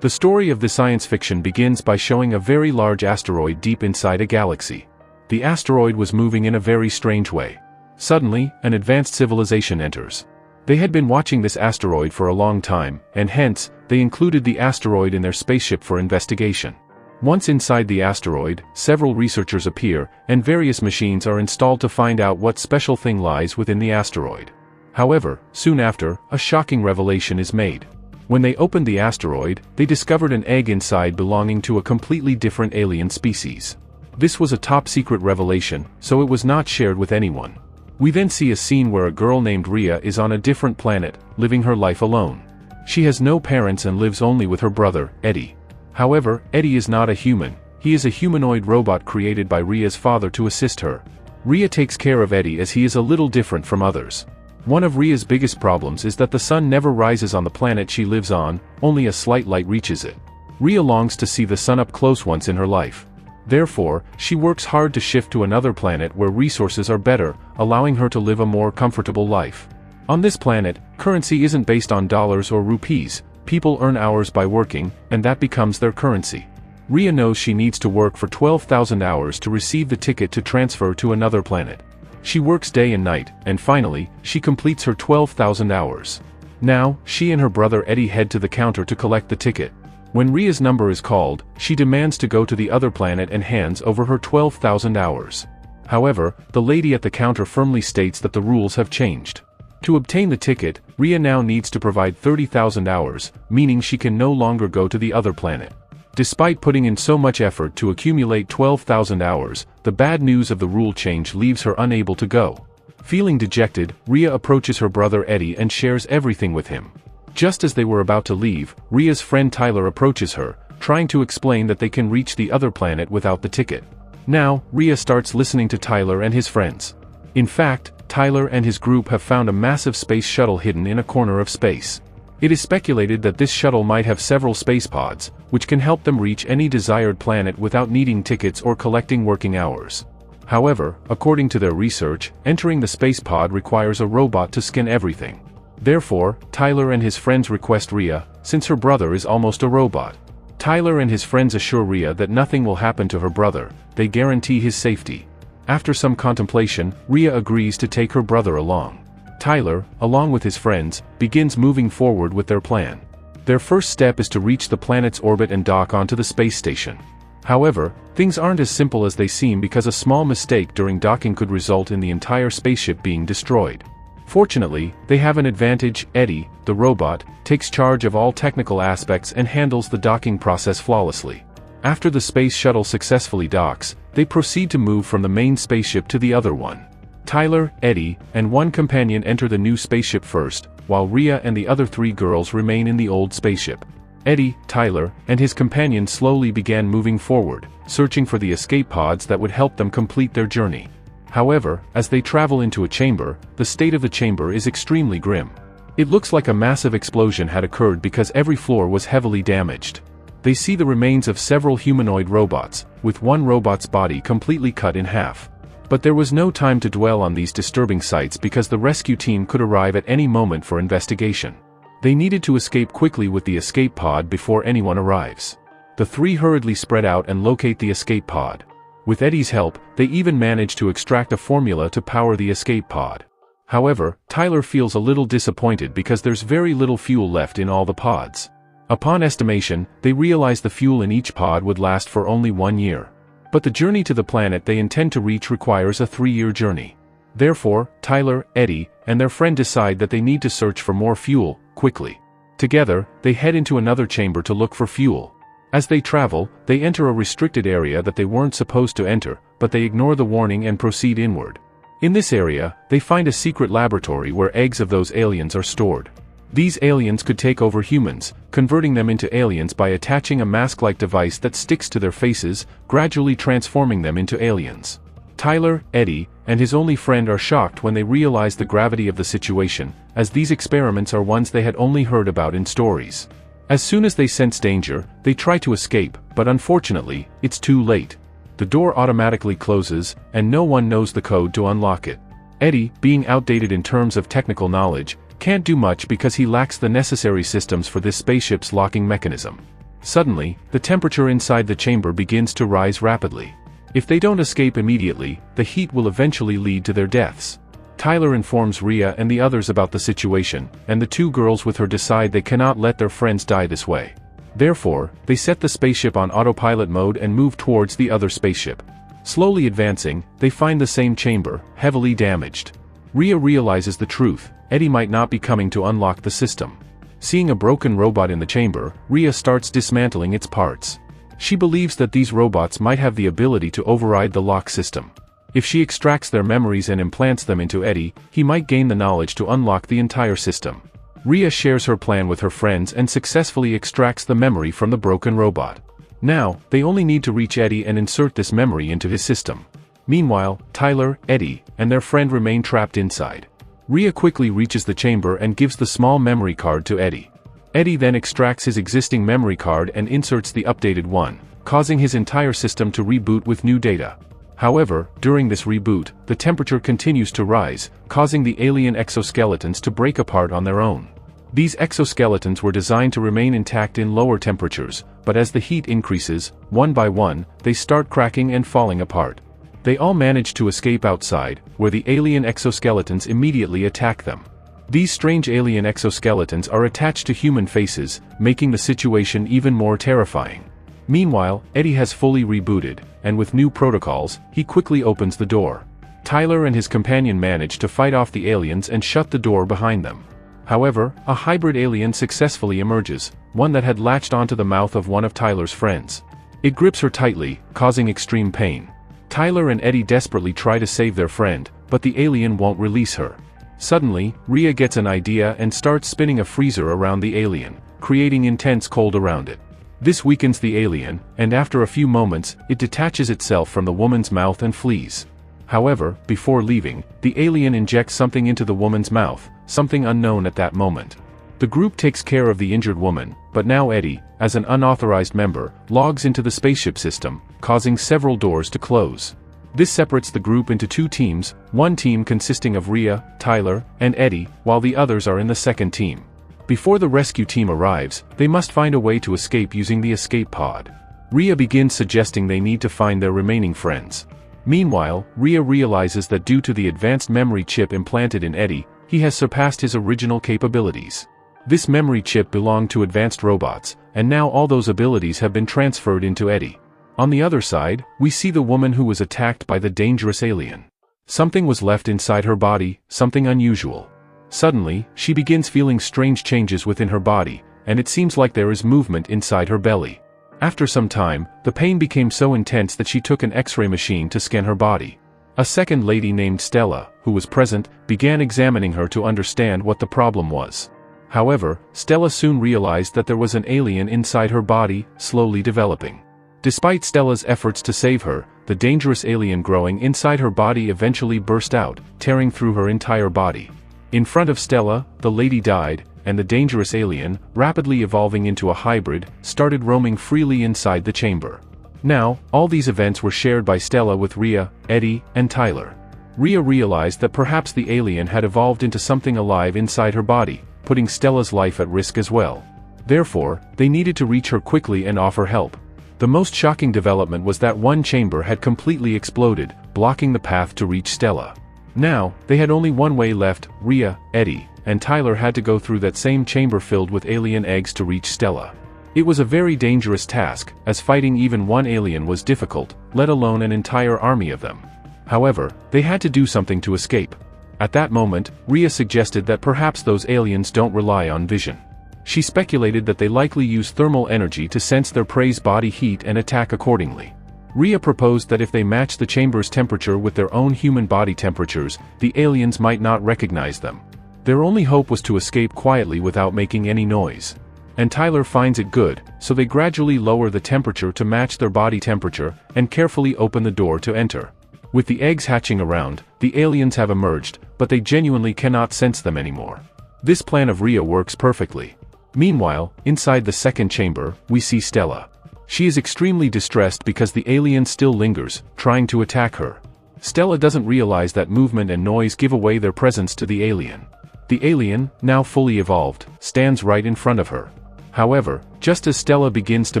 The story of the science fiction begins by showing a very large asteroid deep inside a galaxy. The asteroid was moving in a very strange way. Suddenly, an advanced civilization enters. They had been watching this asteroid for a long time, and hence, they included the asteroid in their spaceship for investigation. Once inside the asteroid, several researchers appear, and various machines are installed to find out what special thing lies within the asteroid. However, soon after, a shocking revelation is made. When they opened the asteroid, they discovered an egg inside belonging to a completely different alien species. This was a top-secret revelation, so it was not shared with anyone. We then see a scene where a girl named Rhea is on a different planet, living her life alone. She has no parents and lives only with her brother, Eddie. However, Eddie is not a human, he is a humanoid robot created by Rhea's father to assist her. Rhea takes care of Eddie as he is a little different from others. One of Rhea's biggest problems is that the sun never rises on the planet she lives on, only a slight light reaches it. Rhea longs to see the sun up close once in her life. Therefore, she works hard to shift to another planet where resources are better, allowing her to live a more comfortable life. On this planet, currency isn't based on dollars or rupees, people earn hours by working, and that becomes their currency. Rhea knows she needs to work for 12,000 hours to receive the ticket to transfer to another planet. She works day and night, and finally, she completes her 12,000 hours. Now, she and her brother Eddie head to the counter to collect the ticket. When Rhea's number is called, she demands to go to the other planet and hands over her 12,000 hours. However, the lady at the counter firmly states that the rules have changed. To obtain the ticket, Rhea now needs to provide 30,000 hours, meaning she can no longer go to the other planet. Despite putting in so much effort to accumulate 12,000 hours, the bad news of the rule change leaves her unable to go. Feeling dejected, Rhea approaches her brother Eddie and shares everything with him. Just as they were about to leave, Rhea's friend Tyler approaches her, trying to explain that they can reach the other planet without the ticket. Now, Rhea starts listening to Tyler and his friends. In fact, Tyler and his group have found a massive space shuttle hidden in a corner of space. It is speculated that this shuttle might have several space pods, which can help them reach any desired planet without needing tickets or collecting working hours. However, according to their research, entering the space pod requires a robot to scan everything. Therefore, Tyler and his friends request Rhea, since her brother is almost a robot. Tyler and his friends assure Rhea that nothing will happen to her brother, they guarantee his safety. After some contemplation, Rhea agrees to take her brother along. Tyler, along with his friends, begins moving forward with their plan. Their first step is to reach the planet's orbit and dock onto the space station. However, things aren't as simple as they seem because a small mistake during docking could result in the entire spaceship being destroyed. Fortunately, they have an advantage. Eddie, the robot, takes charge of all technical aspects and handles the docking process flawlessly. After the space shuttle successfully docks, they proceed to move from the main spaceship to the other one. Tyler, Eddie, and one companion enter the new spaceship first, while Rhea and the other three girls remain in the old spaceship. Eddie, Tyler, and his companion slowly began moving forward, searching for the escape pods that would help them complete their journey. However, as they travel into a chamber, the state of the chamber is extremely grim. It looks like a massive explosion had occurred because every floor was heavily damaged. They see the remains of several humanoid robots, with one robot's body completely cut in half. But there was no time to dwell on these disturbing sights because the rescue team could arrive at any moment for investigation. They needed to escape quickly with the escape pod before anyone arrives. The three hurriedly spread out and locate the escape pod. With Eddie's help, they even manage to extract a formula to power the escape pod. However, Tyler feels a little disappointed because there's very little fuel left in all the pods. Upon estimation, they realize the fuel in each pod would last for only 1 year. But the journey to the planet they intend to reach requires a 3-year journey. Therefore, Tyler, Eddie, and their friend decide that they need to search for more fuel, quickly. Together, they head into another chamber to look for fuel. As they travel, they enter a restricted area that they weren't supposed to enter, but they ignore the warning and proceed inward. In this area, they find a secret laboratory where eggs of those aliens are stored. These aliens could take over humans, converting them into aliens by attaching a mask-like device that sticks to their faces, gradually transforming them into aliens. Tyler, Eddie, and his only friend are shocked when they realize the gravity of the situation, as these experiments are ones they had only heard about in stories. As soon as they sense danger, they try to escape, but unfortunately, it's too late. The door automatically closes, and no one knows the code to unlock it. Eddie, being outdated in terms of technical knowledge, can't do much because he lacks the necessary systems for this spaceship's locking mechanism. Suddenly, the temperature inside the chamber begins to rise rapidly. If they don't escape immediately, the heat will eventually lead to their deaths. Tyler informs Rhea and the others about the situation, and the two girls with her decide they cannot let their friends die this way. Therefore, they set the spaceship on autopilot mode and move towards the other spaceship. Slowly advancing, they find the same chamber, heavily damaged. Rhea realizes the truth: Eddie might not be coming to unlock the system. Seeing a broken robot in the chamber, Rhea starts dismantling its parts. She believes that these robots might have the ability to override the lock system. If she extracts their memories and implants them into Eddie, he might gain the knowledge to unlock the entire system. Rhea shares her plan with her friends and successfully extracts the memory from the broken robot. Now, they only need to reach Eddie and insert this memory into his system. Meanwhile, Tyler, Eddie, and their friend remain trapped inside. Rhea quickly reaches the chamber and gives the small memory card to Eddie. Eddie then extracts his existing memory card and inserts the updated one, causing his entire system to reboot with new data. However, during this reboot, the temperature continues to rise, causing the alien exoskeletons to break apart on their own. These exoskeletons were designed to remain intact in lower temperatures, but as the heat increases, one by one, they start cracking and falling apart. They all manage to escape outside, where the alien exoskeletons immediately attack them. These strange alien exoskeletons are attached to human faces, making the situation even more terrifying. Meanwhile, Eddie has fully rebooted, and with new protocols, he quickly opens the door. Tyler and his companion manage to fight off the aliens and shut the door behind them. However, a hybrid alien successfully emerges, one that had latched onto the mouth of one of Tyler's friends. It grips her tightly, causing extreme pain. Tyler and Eddie desperately try to save their friend, but the alien won't release her. Suddenly, Rhea gets an idea and starts spinning a freezer around the alien, creating intense cold around it. This weakens the alien, and after a few moments, it detaches itself from the woman's mouth and flees. However, before leaving, the alien injects something into the woman's mouth, something unknown at that moment. The group takes care of the injured woman, but now Eddie, as an unauthorized member, logs into the spaceship system, causing several doors to close. This separates the group into two teams, one team consisting of Rhea, Tyler, and Eddie, while the others are in the second team. Before the rescue team arrives, they must find a way to escape using the escape pod. Rhea begins suggesting they need to find their remaining friends. Meanwhile, Rhea realizes that due to the advanced memory chip implanted in Eddie, he has surpassed his original capabilities. This memory chip belonged to advanced robots, and now all those abilities have been transferred into Eddie. On the other side, we see the woman who was attacked by the dangerous alien. Something was left inside her body, something unusual. Suddenly, she begins feeling strange changes within her body, and it seems like there is movement inside her belly. After some time, the pain became so intense that she took an X-ray machine to scan her body. A second lady named Stella, who was present, began examining her to understand what the problem was. However, Stella soon realized that there was an alien inside her body, slowly developing. Despite Stella's efforts to save her, the dangerous alien growing inside her body eventually burst out, tearing through her entire body. In front of Stella, the lady died, and the dangerous alien, rapidly evolving into a hybrid, started roaming freely inside the chamber. Now, all these events were shared by Stella with Rhea, Eddie, and Tyler. Rhea realized that perhaps the alien had evolved into something alive inside her body, putting Stella's life at risk as well. Therefore, they needed to reach her quickly and offer help. The most shocking development was that one chamber had completely exploded, blocking the path to reach Stella. Now, they had only one way left: Rhea, Eddie, and Tyler had to go through that same chamber filled with alien eggs to reach Stella. It was a very dangerous task, as fighting even one alien was difficult, let alone an entire army of them. However, they had to do something to escape. At that moment, Rhea suggested that perhaps those aliens don't rely on vision. She speculated that they likely use thermal energy to sense their prey's body heat and attack accordingly. Rhea proposed that if they matched the chamber's temperature with their own human body temperatures, the aliens might not recognize them. Their only hope was to escape quietly without making any noise. And Tyler finds it good, so they gradually lower the temperature to match their body temperature, and carefully open the door to enter. With the eggs hatching around, the aliens have emerged, but they genuinely cannot sense them anymore. This plan of Rhea works perfectly. Meanwhile, inside the second chamber, we see Stella. She is extremely distressed because the alien still lingers, trying to attack her. Stella doesn't realize that movement and noise give away their presence to the alien. The alien, now fully evolved, stands right in front of her. However, just as Stella begins to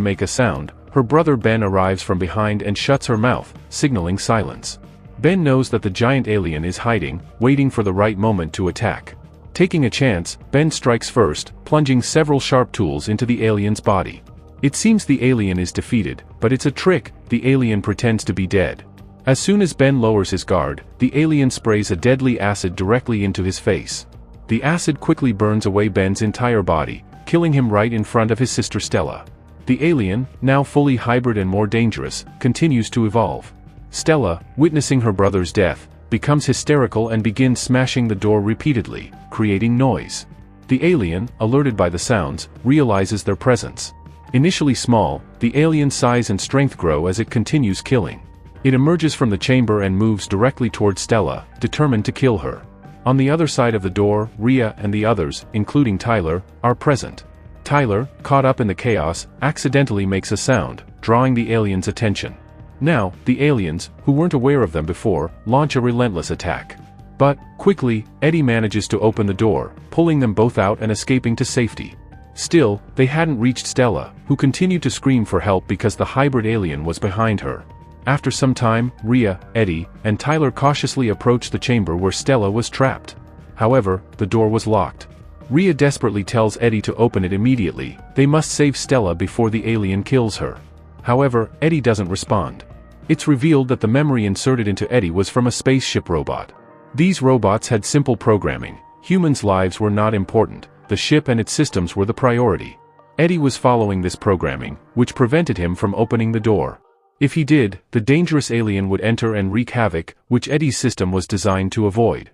make a sound, her brother Ben arrives from behind and shuts her mouth, signaling silence. Ben knows that the giant alien is hiding, waiting for the right moment to attack. Taking a chance, Ben strikes first, plunging several sharp tools into the alien's body. It seems the alien is defeated, but it's a trick. The alien pretends to be dead. As soon as Ben lowers his guard, the alien sprays a deadly acid directly into his face. The acid quickly burns away Ben's entire body, killing him right in front of his sister Stella. The alien, now fully hybrid and more dangerous, continues to evolve. Stella, witnessing her brother's death, becomes hysterical and begins smashing the door repeatedly, creating noise. The alien, alerted by the sounds, realizes their presence. Initially small, the alien's size and strength grow as it continues killing. It emerges from the chamber and moves directly towards Stella, determined to kill her. On the other side of the door, Rhea and the others, including Tyler, are present. Tyler, caught up in the chaos, accidentally makes a sound, drawing the alien's attention. Now, the aliens, who weren't aware of them before, launch a relentless attack. But, quickly, Eddie manages to open the door, pulling them both out and escaping to safety. Still, they hadn't reached Stella, who continued to scream for help because the hybrid alien was behind her. After some time, Rhea, Eddie, and Tyler cautiously approached the chamber where Stella was trapped. However, the door was locked. Rhea desperately tells Eddie to open it immediately. They must save Stella before the alien kills her. However, Eddie doesn't respond. It's revealed that the memory inserted into Eddie was from a spaceship robot. These robots had simple programming. Humans' lives were not important. The ship and its systems were the priority. Eddie was following this programming, which prevented him from opening the door. If he did, the dangerous alien would enter and wreak havoc, which Eddie's system was designed to avoid.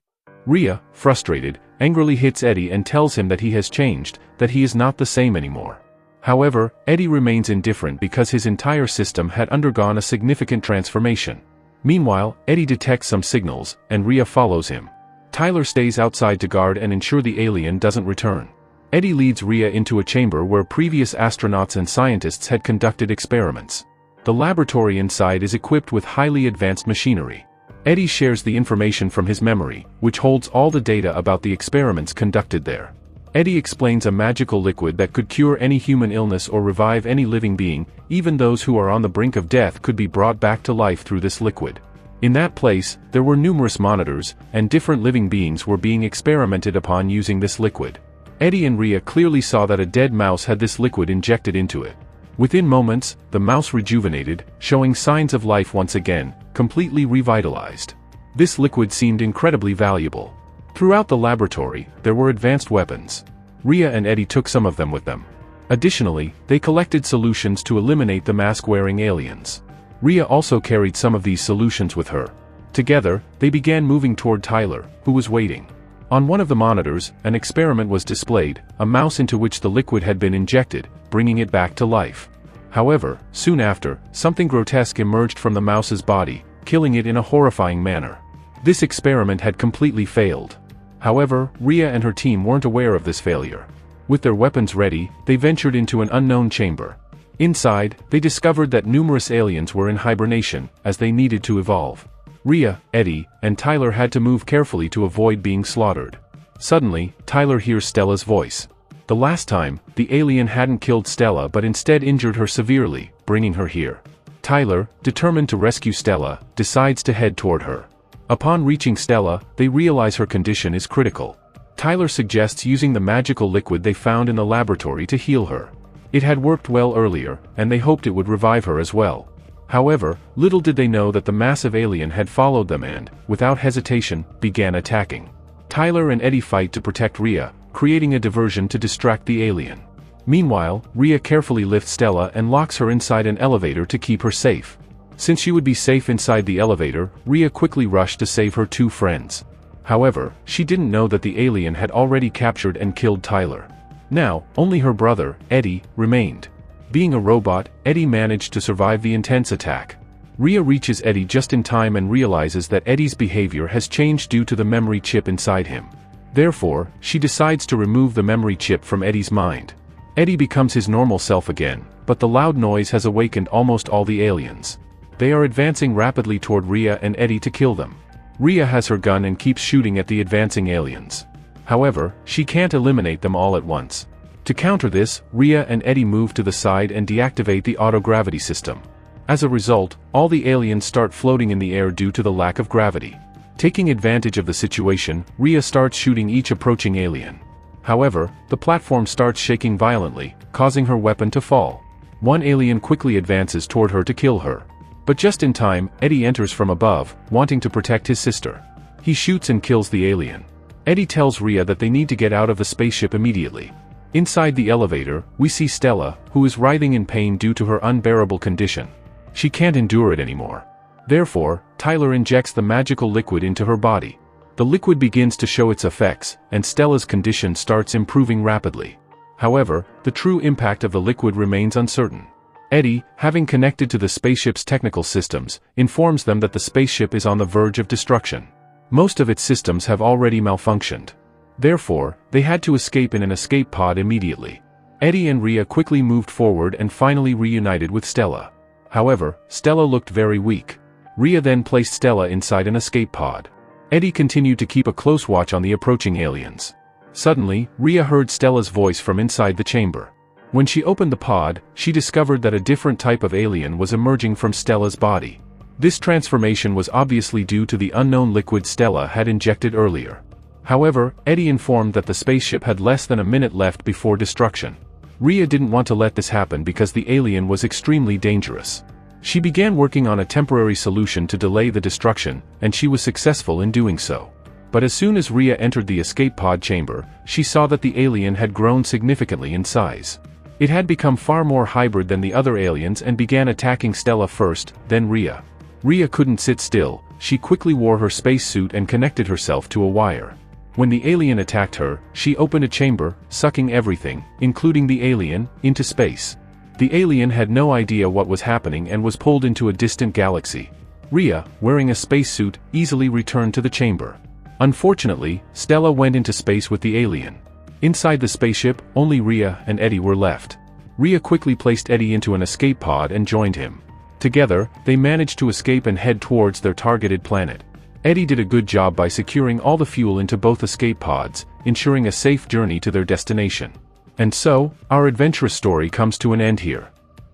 Rhea, frustrated, angrily hits Eddie and tells him that he has changed, that he is not the same anymore. However, Eddie remains indifferent because his entire system had undergone a significant transformation. Meanwhile, Eddie detects some signals, and Rhea follows him. Tyler stays outside to guard and ensure the alien doesn't return. Eddie leads Rhea into a chamber where previous astronauts and scientists had conducted experiments. The laboratory inside is equipped with highly advanced machinery. Eddie shares the information from his memory, which holds all the data about the experiments conducted there. Eddie explains a magical liquid that could cure any human illness or revive any living being. Even those who are on the brink of death could be brought back to life through this liquid. In that place, there were numerous monitors, and different living beings were being experimented upon using this liquid. Eddie and Rhea clearly saw that a dead mouse had this liquid injected into it. Within moments, the mouse rejuvenated, showing signs of life once again, completely revitalized. This liquid seemed incredibly valuable. Throughout the laboratory, there were advanced weapons. Rhea and Eddie took some of them with them. Additionally, they collected solutions to eliminate the mask-wearing aliens. Rhea also carried some of these solutions with her. Together, they began moving toward Tyler, who was waiting. On one of the monitors, an experiment was displayed, a mouse into which the liquid had been injected, bringing it back to life. However, soon after, something grotesque emerged from the mouse's body, killing it in a horrifying manner. This experiment had completely failed. However, Rhea and her team weren't aware of this failure. With their weapons ready, they ventured into an unknown chamber. Inside, they discovered that numerous aliens were in hibernation, as they needed to evolve. Rhea, Eddie, and Tyler had to move carefully to avoid being slaughtered. Suddenly, Tyler hears Stella's voice. The last time, the alien hadn't killed Stella but instead injured her severely, bringing her here. Tyler, determined to rescue Stella, decides to head toward her. Upon reaching Stella, they realize her condition is critical. Tyler suggests using the magical liquid they found in the laboratory to heal her. It had worked well earlier, and they hoped it would revive her as well. However, little did they know that the massive alien had followed them and, without hesitation, began attacking. Tyler and Eddie fight to protect Rhea, creating a diversion to distract the alien. Meanwhile, Rhea carefully lifts Stella and locks her inside an elevator to keep her safe. Since she would be safe inside the elevator, Rhea quickly rushed to save her two friends. However, she didn't know that the alien had already captured and killed Tyler. Now, only her brother, Eddie, remained. Being a robot, Eddie managed to survive the intense attack. Rhea reaches Eddie just in time and realizes that Eddie's behavior has changed due to the memory chip inside him. Therefore, she decides to remove the memory chip from Eddie's mind. Eddie becomes his normal self again, but the loud noise has awakened almost all the aliens. They are advancing rapidly toward Rhea and Eddie to kill them. Rhea has her gun and keeps shooting at the advancing aliens. However, she can't eliminate them all at once. To counter this, Rhea and Eddie move to the side and deactivate the auto-gravity system. As a result, all the aliens start floating in the air due to the lack of gravity. Taking advantage of the situation, Rhea starts shooting each approaching alien. However, the platform starts shaking violently, causing her weapon to fall. One alien quickly advances toward her to kill her. But just in time, Eddie enters from above, wanting to protect his sister. He shoots and kills the alien. Eddie tells Rhea that they need to get out of the spaceship immediately. Inside the elevator, we see Stella, who is writhing in pain due to her unbearable condition. She can't endure it anymore. Therefore, Tyler injects the magical liquid into her body. The liquid begins to show its effects, and Stella's condition starts improving rapidly. However, the true impact of the liquid remains uncertain. Eddie, having connected to the spaceship's technical systems, informs them that the spaceship is on the verge of destruction. Most of its systems have already malfunctioned. Therefore, they had to escape in an escape pod immediately. Eddie and Rhea quickly moved forward and finally reunited with Stella. However, Stella looked very weak. Rhea then placed Stella inside an escape pod. Eddie continued to keep a close watch on the approaching aliens. Suddenly, Rhea heard Stella's voice from inside the chamber. When she opened the pod, she discovered that a different type of alien was emerging from Stella's body. This transformation was obviously due to the unknown liquid Stella had injected earlier. However, Eddie informed that the spaceship had less than a minute left before destruction. Rhea didn't want to let this happen because the alien was extremely dangerous. She began working on a temporary solution to delay the destruction, and she was successful in doing so. But as soon as Rhea entered the escape pod chamber, she saw that the alien had grown significantly in size. It had become far more hybrid than the other aliens and began attacking Stella first, then Rhea. Rhea couldn't sit still. She quickly wore her spacesuit and connected herself to a wire. When the alien attacked her, she opened a chamber, sucking everything, including the alien, into space. The alien had no idea what was happening and was pulled into a distant galaxy. Rhea, wearing a spacesuit, easily returned to the chamber. Unfortunately, Stella went into space with the alien. Inside the spaceship, only Rhea and Eddie were left. Rhea quickly placed Eddie into an escape pod and joined him. Together, they managed to escape and head towards their targeted planet. Eddie did a good job by securing all the fuel into both escape pods, ensuring a safe journey to their destination. And so, our adventurous story comes to an end here.